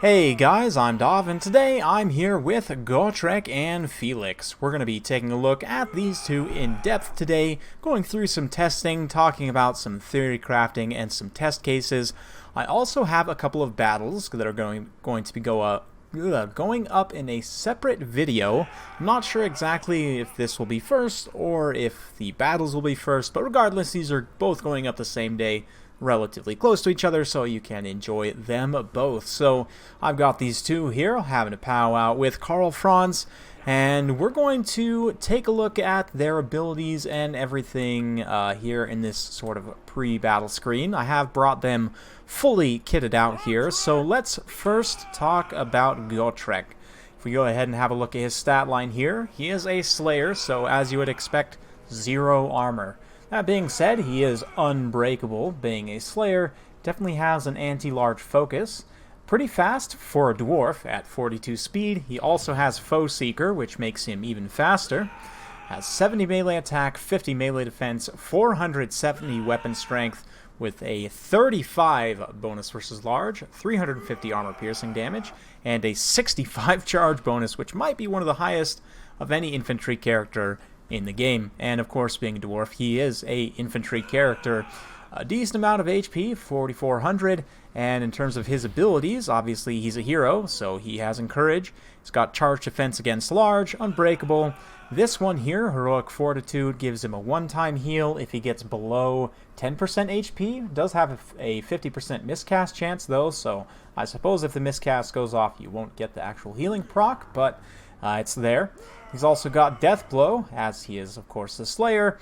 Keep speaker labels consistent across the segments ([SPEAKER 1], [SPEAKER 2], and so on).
[SPEAKER 1] Hey guys, I'm Dov, and today I'm here with Gotrek and Felix. We're going to be taking a look at these two in depth today, going through some testing, talking about some theory crafting and some test cases. I also have a couple of battles that are going to be going up in a separate video. I'm not sure exactly if this will be first or if the battles will be first, but regardless, these are both going up the same day, relatively close to each other, so you can enjoy them both. So I've got these two here having a powwow with Karl Franz, and we're going to take a look at their abilities and everything here in this sort of pre-battle screen. I have brought them fully kitted out here, so let's first talk about Gotrek. If we go ahead and have a look at his stat line here, he is a Slayer, so as you would expect, 0 armor. That being said, he is unbreakable. Being a Slayer, definitely has an anti-large focus. Pretty fast for a dwarf at 42 speed. He also has Foe Seeker, which makes him even faster. Has 70 melee attack, 50 melee defense, 470 weapon strength, with a 35 bonus versus large, 350 armor piercing damage, and a 65 charge bonus, which might be one of the highest of any infantry character in the game. And of course, being a dwarf, he is a infantry character. A decent amount of HP, 4,400, and in terms of his abilities, obviously he's a hero, so he has Encourage. He's got Charge Defense against Large, Unbreakable. This one here, Heroic Fortitude, gives him a one-time heal if he gets below 10% HP. Does have a 50% miscast chance though, so I suppose if the miscast goes off, you won't get the actual healing proc, but it's there. He's also got Death Blow, as he is, of course, the Slayer.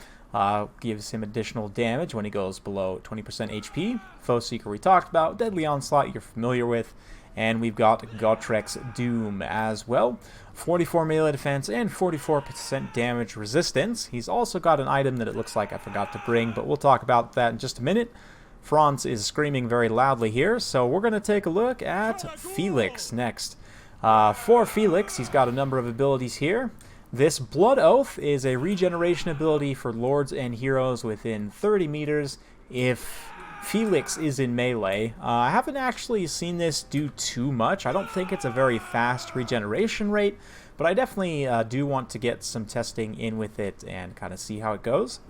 [SPEAKER 1] Gives him additional damage when he goes below 20% HP. Foe Seeker we talked about. Deadly Onslaught you're familiar with. And we've got Gotrek's Doom as well. 44 melee defense and 44% damage resistance. He's also got an item that it looks like I forgot to bring, but we'll talk about that in just a minute. Franz is screaming very loudly here, so we're going to take a look at Felix next. For Felix, he's got a number of abilities here. This Blood Oath is a regeneration ability for lords and heroes within 30 meters if Felix is in melee. I haven't actually seen this do too much. I don't think it's a very fast regeneration rate, but I definitely do want to get some testing in with it and kind of see how it goes.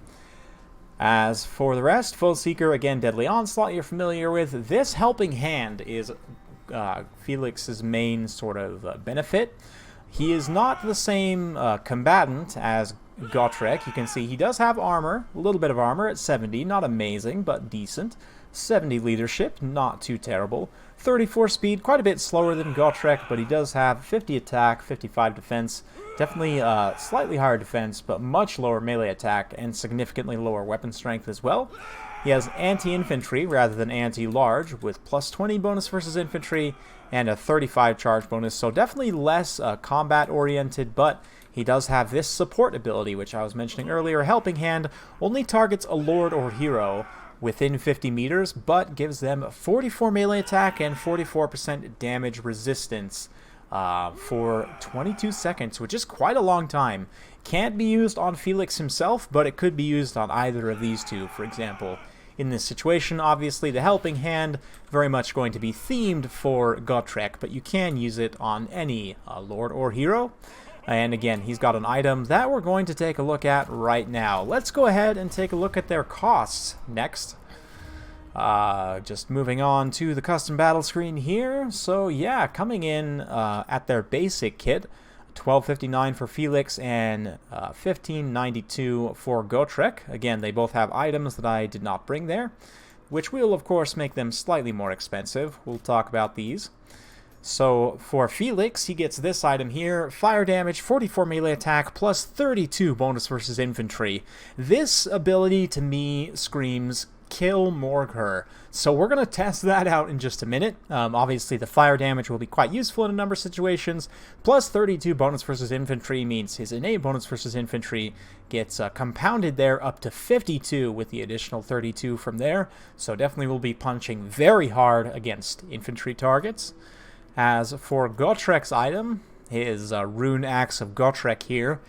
[SPEAKER 1] As for the rest, Foe Seeker, again, Deadly Onslaught you're familiar with. This Helping Hand is Felix's main sort of benefit. He is not the same combatant as Gotrek. You can see he does have armor, a little bit of armor at 70, not amazing, but decent. 70 leadership, not too terrible. 34 speed, quite a bit slower than Gotrek, but he does have 50 attack, 55 defense. Definitely slightly higher defense, but much lower melee attack and significantly lower weapon strength as well. He has anti-infantry rather than anti-large, with plus 20 bonus versus infantry and a 35 charge bonus, so definitely less combat-oriented, but he does have this support ability, which I was mentioning earlier. Helping Hand only targets a lord or hero within 50 meters, but gives them 44 melee attack and 44% damage resistance for 22 seconds, which is quite a long time. Can't be used on Felix himself, but it could be used on either of these two, for example. In this situation, obviously, the Helping Hand very much going to be themed for Gotrek, but you can use it on any lord or hero. And again, he's got an item that we're going to take a look at right now. Let's go ahead and take a look at their costs next. Just moving on to the custom battle screen here. So yeah, coming in at their basic kit, $12.59 for Felix and $15.92 for Gotrek. Again, they both have items that I did not bring there, which will of course make them slightly more expensive. We'll talk about these. So for Felix, he gets this item here, fire damage, 44 melee attack, plus 32 bonus versus infantry. This ability to me screams kill Morghur. So we're going to test that out in just a minute. Obviously the fire damage will be quite useful in a number of situations. Plus 32 bonus versus infantry means his innate bonus versus infantry gets compounded there up to 52 with the additional 32 from there. So definitely will be punching very hard against infantry targets. As for Gotrek's item, his Rune Axe of Gotrek here,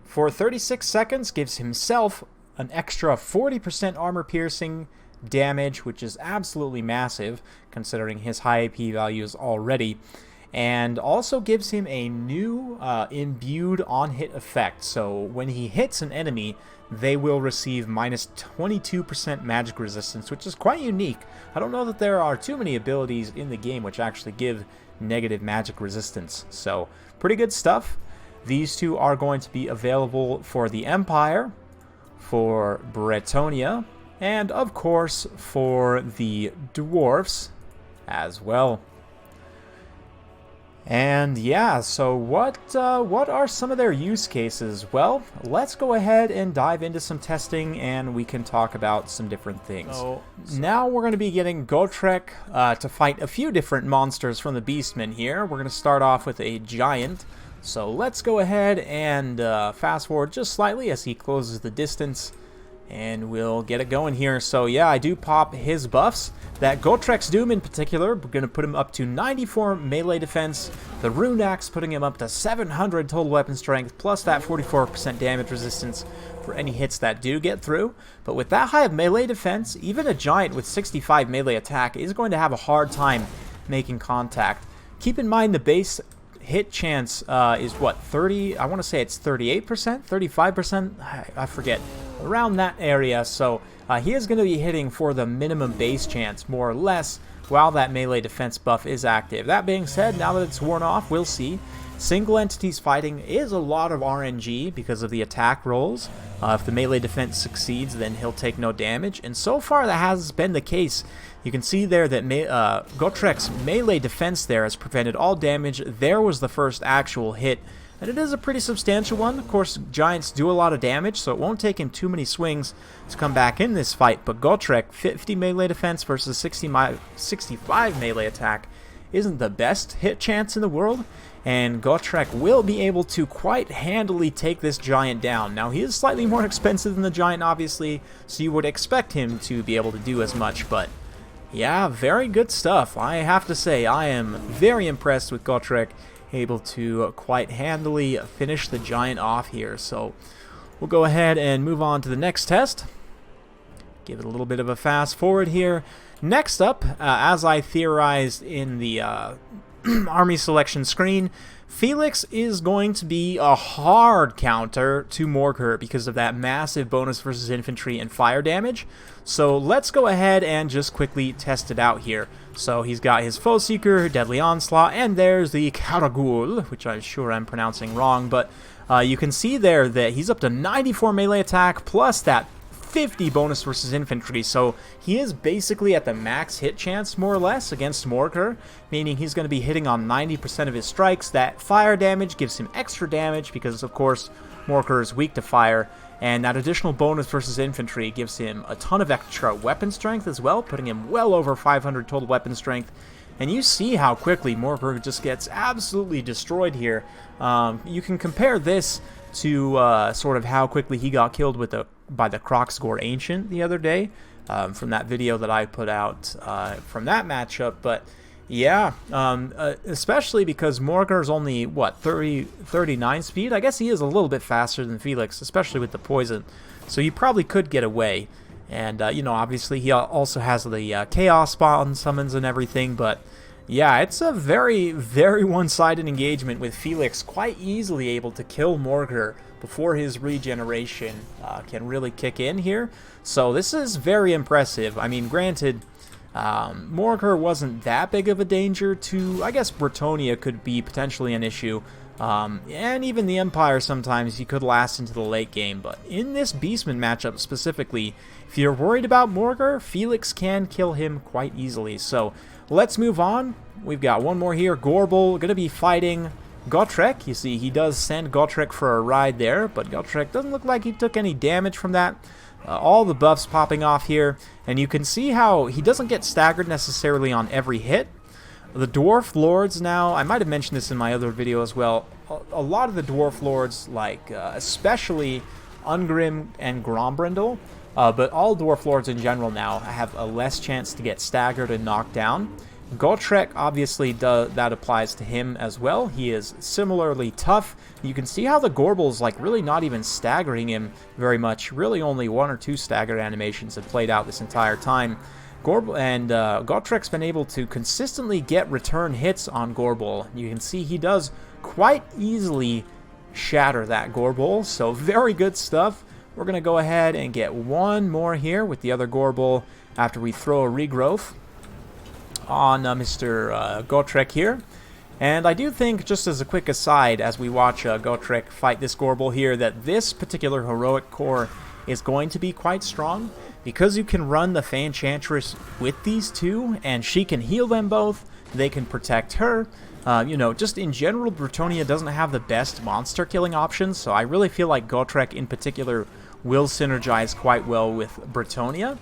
[SPEAKER 1] for 36 seconds gives himself an extra 40% armor piercing damage, which is absolutely massive considering his high AP values already. And also gives him a new imbued on-hit effect. So when he hits an enemy, they will receive minus 22% magic resistance, which is quite unique. I don't know that there are too many abilities in the game which actually give negative magic resistance. So pretty good stuff. These two are going to be available for the Empire, for Bretonia, and of course for the Dwarfs as well. And yeah, so what are some of their use cases? Well, let's go ahead and dive into some testing, and we can talk about some different things. So now we're going to be getting Gotrek to fight a few different monsters from the Beastmen here. We're going to start off with a giant. So let's go ahead and fast forward just slightly as he closes the distance, and we'll get it going here. So yeah, I do pop his buffs. That Gotrek's Doom in particular, we're going to put him up to 94 melee defense. The Rune Axe putting him up to 700 total weapon strength, plus that 44% damage resistance for any hits that do get through. But with that high of melee defense, even a giant with 65 melee attack is going to have a hard time making contact. Keep in mind the base hit chance is what, 30? I want to say it's 38%, 35%. I forget, around that area. So he is going to be hitting for the minimum base chance, more or less, while that melee defense buff is active. That being said, now that it's worn off, we'll see. Single entities fighting is a lot of RNG because of the attack rolls. If the melee defense succeeds, then he'll take no damage, and so far that has been the case. You can see there that Gotrek's melee defense there has prevented all damage. There was the first actual hit, and it is a pretty substantial one. Of course, giants do a lot of damage, so it won't take him too many swings to come back in this fight, but Gotrek, 50 melee defense versus 65 melee attack isn't the best hit chance in the world, and Gotrek will be able to quite handily take this giant down. Now, he is slightly more expensive than the giant, obviously, so you would expect him to be able to do as much, but yeah, very good stuff. I have to say, I am very impressed with Gotrek, able to quite handily finish the giant off here. So we'll go ahead and move on to the next test. Give it a little bit of a fast forward here. Next up, as I theorized in the army selection screen, Felix is going to be a hard counter to Morghur because of that massive bonus versus infantry and fire damage. So let's go ahead and just quickly test it out here. So he's got his Foe Seeker, Deadly Onslaught, and there's the Gorebulls, which I'm sure I'm pronouncing wrong, but you can see there that he's up to 94 melee attack plus that 50 bonus versus infantry, so he is basically at the max hit chance, more or less, against Morghur, meaning he's going to be hitting on 90% of his strikes. That fire damage gives him extra damage because, of course, Morghur is weak to fire, and that additional bonus versus infantry gives him a ton of extra weapon strength as well, putting him well over 500 total weapon strength. And you see how quickly Morghur just gets absolutely destroyed here. You can compare this to sort of how quickly he got killed by the Kroxgore Ancient the other day, from that video that I put out from that matchup. But yeah, especially because Morghur is only, what, 39 speed? I guess he is a little bit faster than Felix, especially with the poison. So you probably could get away. And, you know, obviously he also has the Chaos Spawn summons and everything, but yeah, it's a very, very one-sided engagement with Felix quite easily able to kill Morghur before his regeneration can really kick in here. So this is very impressive. I mean, granted, Morghur wasn't that big of a danger to, I guess Bretonia could be potentially an issue. And even the Empire sometimes he could last into the late game. But in this Beastman matchup specifically, if you're worried about Morghur, Felix can kill him quite easily. So let's move on. We've got one more here. Gorebull going to be fighting Gotrek. You see, he does send Gotrek for a ride there, but Gotrek doesn't look like he took any damage from that. All the buffs popping off here, and you can see how he doesn't get staggered necessarily on every hit. The Dwarf Lords now, I might have mentioned this in my other video as well, a lot of the Dwarf Lords, like especially Ungrim and Grombrindle, but all Dwarf Lords in general now have a less chance to get staggered and knocked down, Gotrek, obviously, that applies to him as well. He is similarly tough. You can see how the Gorebulls, like, really not even staggering him very much. Really only 1 or 2 staggered animations have played out this entire time. Gotrek's been able to consistently get return hits on Gorebull. You can see he does quite easily shatter that Gorebull, so very good stuff. We're going to go ahead and get one more here with the other Gorebull after we throw a regrowth on Mr. Gotrek here. And I do think, just as a quick aside, as we watch Gotrek fight this Gorebull here, that this particular heroic core is going to be quite strong, because you can run the Fanchantress with these two, and she can heal them both, they can protect her. You know, just in general, Britonia doesn't have the best monster killing options, so I really feel like Gotrek in particular will synergize quite well with Britonia.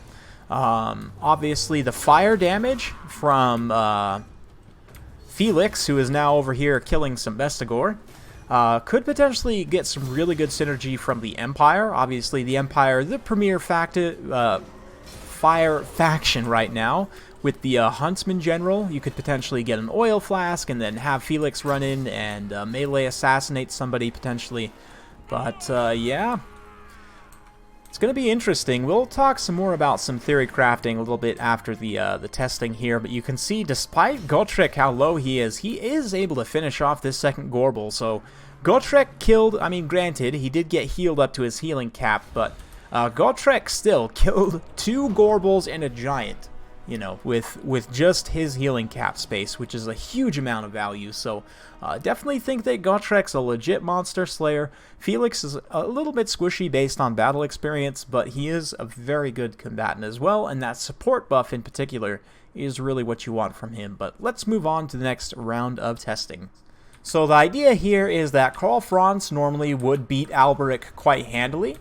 [SPEAKER 1] Obviously, the fire damage from Felix, who is now over here killing some Vestigor, could potentially get some really good synergy from the Empire. Obviously, the Empire, the premier fire faction right now. With the Huntsman General, you could potentially get an oil flask and then have Felix run in and melee assassinate somebody potentially. But yeah, it's going to be interesting. We'll talk some more about some theory crafting a little bit after the testing here. But you can see, despite Gotrek, how low he is able to finish off this second Gorebull. So Gotrek killed, I mean, granted, he did get healed up to his healing cap, but Gotrek still killed 2 Gorebulls and a giant. You know, with just his healing cap space, which is a huge amount of value. So definitely think that Gotrek's a legit monster slayer. Felix is a little bit squishy based on battle experience, but he is a very good combatant as well, and that support buff in particular is really what you want from him. But let's move on to the next round of testing. So the idea here is that Karl Franz normally would beat Alberic quite handily.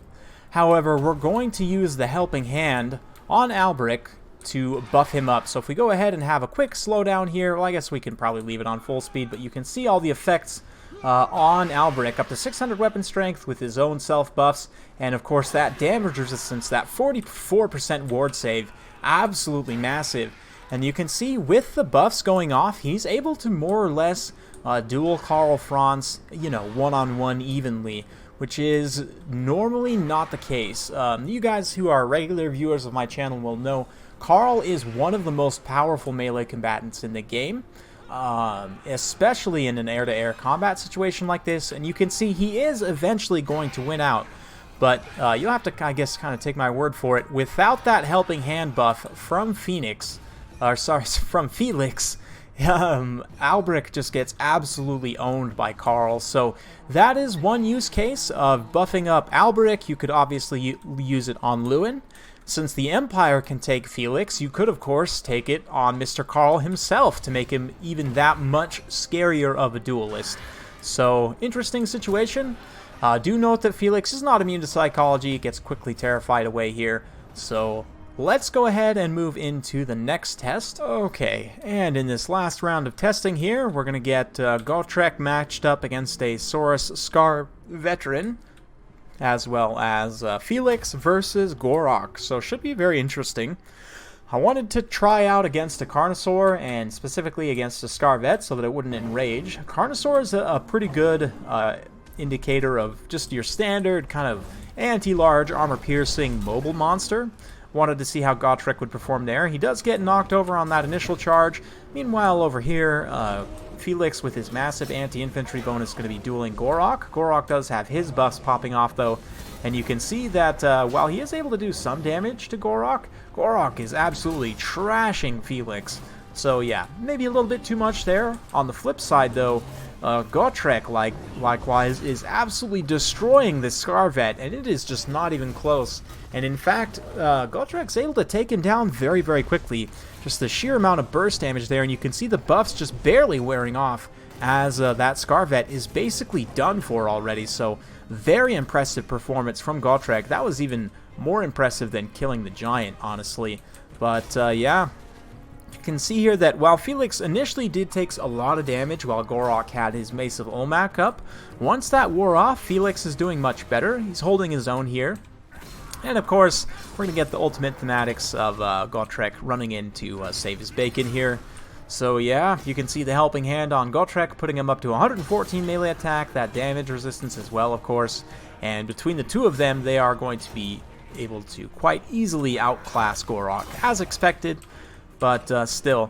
[SPEAKER 1] However, we're going to use the helping hand on Alberic to buff him up. So if we go ahead and have a quick slowdown here, well, I guess we can probably leave it on full speed, but you can see all the effects on Alberic, up to 600 weapon strength with his own self buffs, and of course that damage resistance, that 44% ward save, absolutely massive. And you can see with the buffs going off, he's able to more or less duel Karl Franz, you know, one-on-one evenly, which is normally not the case. You guys who are regular viewers of my channel will know Karl is one of the most powerful melee combatants in the game, especially in an air-to-air combat situation like this, and you can see he is eventually going to win out, but you'll have to, I guess, kind of take my word for it. Without that helping hand buff from Felix, Alberic just gets absolutely owned by Karl. So that is one use case of buffing up Alberic. You could obviously use it on Lewin. Since the Empire can take Felix, you could of course take it on Mr. Karl himself to make him even that much scarier of a duelist. So, interesting situation. Do note that Felix is not immune to psychology, gets quickly terrified away here. So, let's go ahead and move into the next test. Okay, and in this last round of testing here, we're going to get Gotrek matched up against a Saurus Scar veteran, as well as Felix versus Gorok. So should be very interesting. I wanted to try out against a Carnosaur, and specifically against a Scarvet, so that it wouldn't enrage. Carnosaur is a pretty good indicator of just your standard kind of anti-large, armor-piercing mobile monster. Wanted to see how Gotrek would perform there. He does get knocked over on that initial charge. Meanwhile, over here, Felix, with his massive anti-infantry bonus, is going to be dueling Gorok. Gorok does have his buffs popping off, though, and you can see that while he is able to do some damage to Gorok, Gorok is absolutely trashing Felix. So yeah, maybe a little bit too much there. On the flip side, though, Gotrek, likewise, is absolutely destroying this Scarvet, and it is just not even close. And in fact, Gotrek's able to take him down very, very quickly. Just the sheer amount of burst damage there, and you can see the buffs just barely wearing off as that Scarvet is basically done for already. So very impressive performance from Gotrek. That was even more impressive than killing the giant, honestly. But yeah, you can see here that while Felix initially did take a lot of damage while Gorok had his Mace of Olmec up, once that wore off, Felix is doing much better. He's holding his own here. And of course, we're going to get the ultimate thematics of Gotrek running in to save his bacon here. So yeah, you can see the helping hand on Gotrek, putting him up to 114 melee attack, that damage resistance as well, of course. And between the two of them, they are going to be able to quite easily outclass Gorok, as expected. But still,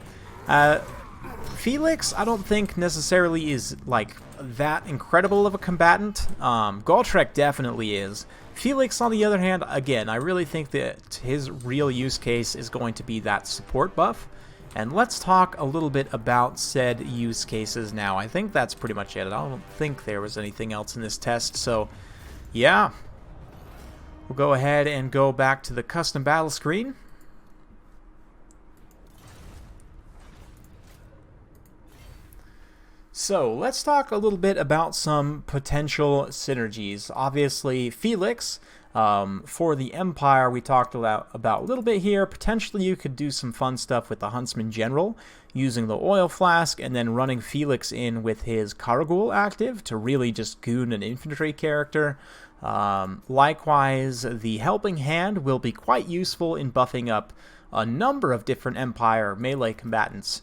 [SPEAKER 1] Felix, I don't think necessarily is like that incredible of a combatant. Gotrek definitely is. Felix, on the other hand, again, I really think that his real use case is going to be that support buff. And let's talk a little bit about said use cases now. I think that's pretty much it. I don't think there was anything else in this test. So, yeah. We'll go ahead and go back to the custom battle screen. So, let's talk a little bit about some potential synergies. Obviously, Felix, for the Empire, we talked about a little bit here. Potentially, you could do some fun stuff with the Huntsman General, using the oil flask, and then running Felix in with his Gorebulls active to really just goon an infantry character. Likewise, the Helping Hand will be quite useful in buffing up a number of different Empire melee combatants.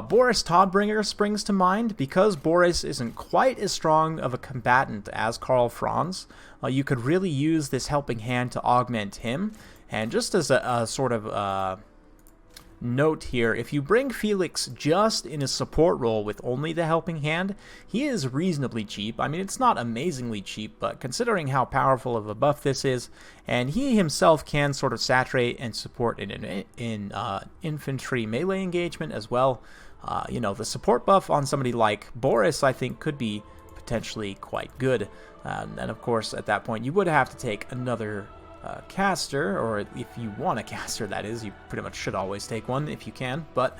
[SPEAKER 1] Boris Todbringer springs to mind. Because Boris isn't quite as strong of a combatant as Karl Franz, you could really use this Helping Hand to augment him. And just as a sort of note here, if you bring Felix just in a support role with only the Helping Hand, he is reasonably cheap. I mean, it's not amazingly cheap, but considering how powerful of a buff this is, and he himself can sort of saturate and support in infantry melee engagement as well. You know, the support buff on somebody like Boris, I think, could be potentially quite good. And of course, at that point, you would have to take another caster, or if you want a caster, that is. You pretty much should always take one if you can. But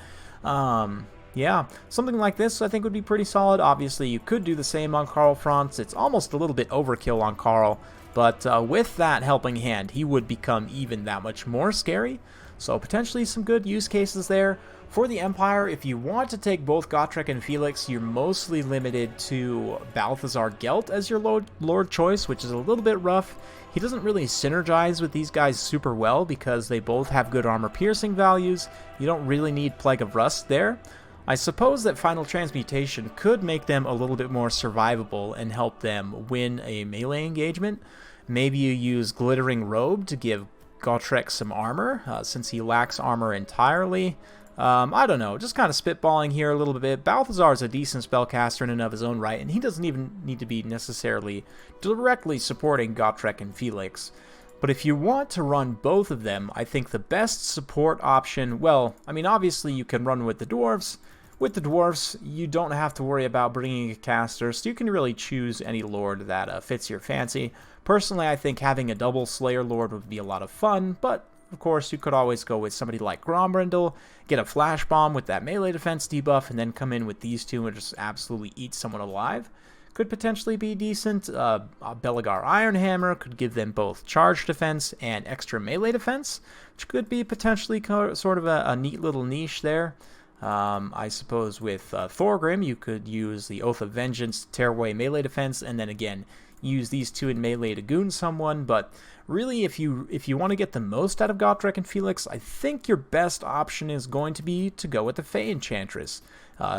[SPEAKER 1] yeah, something like this I think would be pretty solid. Obviously, you could do the same on Karl Franz. It's almost a little bit overkill on Karl, but with that Helping Hand, he would become even that much more scary. So potentially some good use cases there. For the Empire, if you want to take both Gotrek and Felix, you're mostly limited to Balthazar Gelt as your Lord choice, which is a little bit rough. He doesn't really synergize with these guys super well because they both have good armor piercing values. You don't really need Plague of Rust there. I suppose that Final Transmutation could make them a little bit more survivable and help them win a melee engagement. Maybe you use Glittering Robe to give Gotrek some armor, since he lacks armor entirely. I don't know, just kind of spitballing here a little bit. Balthazar is a decent spellcaster in and of his own right, and he doesn't even need to be necessarily directly supporting Gotrek and Felix. But if you want to run both of them, I think the best support option, well, I mean, obviously you can run with the Dwarves. With the Dwarves, you don't have to worry about bringing a caster, so you can really choose any Lord that fits your fancy. Personally, I think having a double Slayer Lord would be a lot of fun, but of course, you could always go with somebody like Grombrindle, get a Flash Bomb with that melee defense debuff, and then come in with these two and just absolutely eat someone alive. Could potentially be decent. Belegar Ironhammer could give them both charge defense and extra melee defense, which could be potentially sort of a neat little niche there. I suppose with Thorgrim, you could use the Oath of Vengeance to tear away melee defense, and then again, use these two in melee to goon someone. But really, if you want to get the most out of Gotrek and Felix, I think your best option is going to be to go with the Fey Enchantress,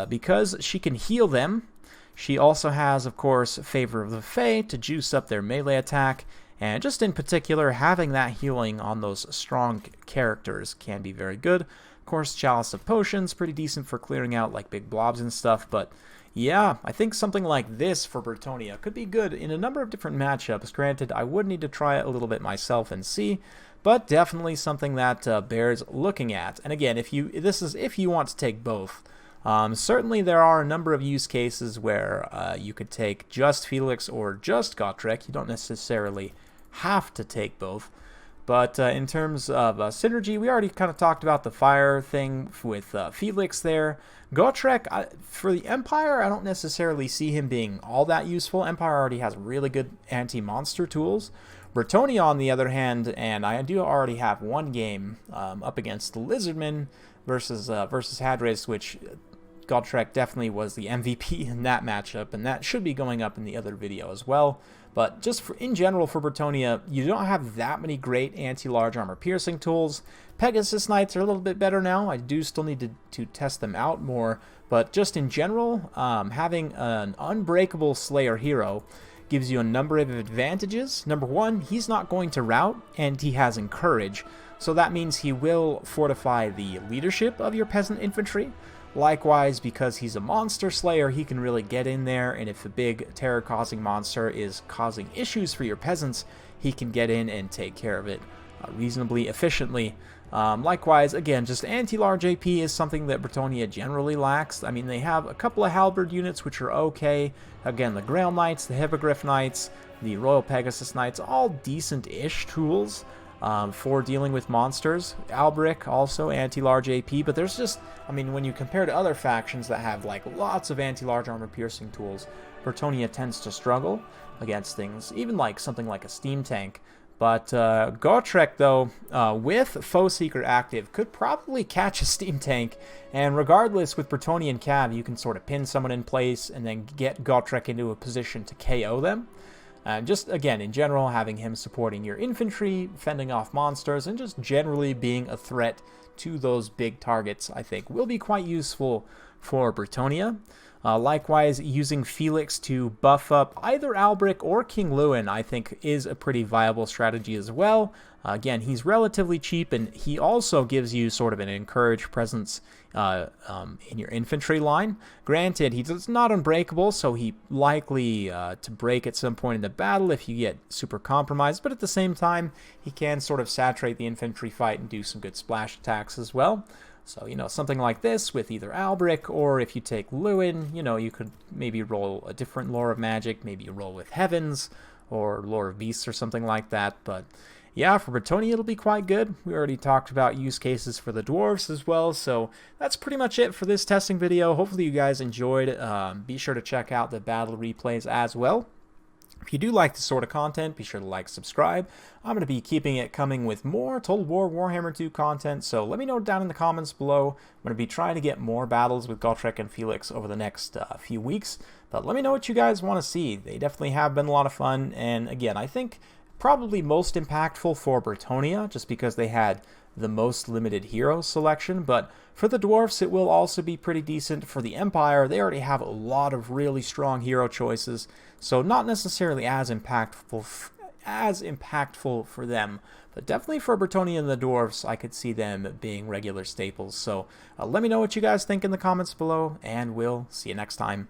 [SPEAKER 1] because she can heal them. She also has, of course, Favor of the Fey to juice up their melee attack, and just in particular, having that healing on those strong characters can be very good. Of course, Chalice of Potions, pretty decent for clearing out like big blobs and stuff, but yeah, I think something like this for Bretonnia could be good in a number of different matchups. Granted, I would need to try it a little bit myself and see, but definitely something that bears looking at. And again, if you want to take both. Certainly there are a number of use cases where you could take just Felix or just Gotrek. You don't necessarily have to take both. But in terms of synergy, we already kind of talked about the fire thing with Felix there. Gotrek, for the Empire, I don't necessarily see him being all that useful. Empire already has really good anti-monster tools. Bretonnia, on the other hand, and I do already have one game up against the Lizardmen versus Hadris, which Gotrek definitely was the MVP in that matchup, and that should be going up in the other video as well. But just in general for Bretonnia, you don't have that many great anti-large armor piercing tools. Pegasus Knights are a little bit better now. I do still need to test them out more, but just in general, having an unbreakable Slayer hero gives you a number of advantages. Number one, he's not going to rout, and he has Encourage, so that means he will fortify the leadership of your peasant infantry. Likewise, because he's a monster slayer, he can really get in there, and if a big terror-causing monster is causing issues for your peasants, he can get in and take care of it reasonably efficiently. Likewise, again, just anti-large AP is something that Bretonnia generally lacks. I mean, they have a couple of halberd units which are okay. Again, the Grail Knights, the Hippogriff Knights, the Royal Pegasus Knights, all decent-ish tools for dealing with monsters. Albric, also anti-large AP, but there's just, I mean, when you compare to other factions that have like lots of anti-large armor piercing tools, Bretonnia tends to struggle against things, even like something like a steam tank. But Gotrek, though, with Foe Seeker active, could probably catch a steam tank, and regardless, with Bretonnian Cav, you can sort of pin someone in place and then get Gotrek into a position to KO them. Just, again, in general, having him supporting your infantry, fending off monsters, and just generally being a threat to those big targets, I think, will be quite useful for Bretonnia. Likewise, using Felix to buff up either Albric or King Lewin, I think, is a pretty viable strategy as well. Again, he's relatively cheap, and he also gives you sort of an encouraged presence in your infantry line. Granted, he's not unbreakable, so he likely to break at some point in the battle if you get super compromised, but at the same time, he can sort of saturate the infantry fight and do some good splash attacks as well. So, you know, something like this with either Albric, or if you take Lewin, you know, you could maybe roll a different Lore of Magic, maybe you roll with Heavens, or Lore of Beasts or something like that. But yeah, for Bretonnia, it'll be quite good. We already talked about use cases for the Dwarves as well, so that's pretty much it for this testing video. Hopefully you guys enjoyed. Be sure to check out the battle replays as well. If you do like this sort of content, be sure to like, subscribe. I'm going to be keeping it coming with more Total War Warhammer 2 content, so let me know down in the comments below. I'm going to be trying to get more battles with Gotrek and Felix over the next few weeks, but let me know what you guys want to see. They definitely have been a lot of fun, and again, I think probably most impactful for Bretonnia, just because they had the most limited hero selection, but for the Dwarfs it will also be pretty decent. For the Empire, they already have a lot of really strong hero choices, so not necessarily as impactful for them, but definitely for Bretonnia and the Dwarves, I could see them being regular staples. So let me know what you guys think in the comments below, and we'll see you next time.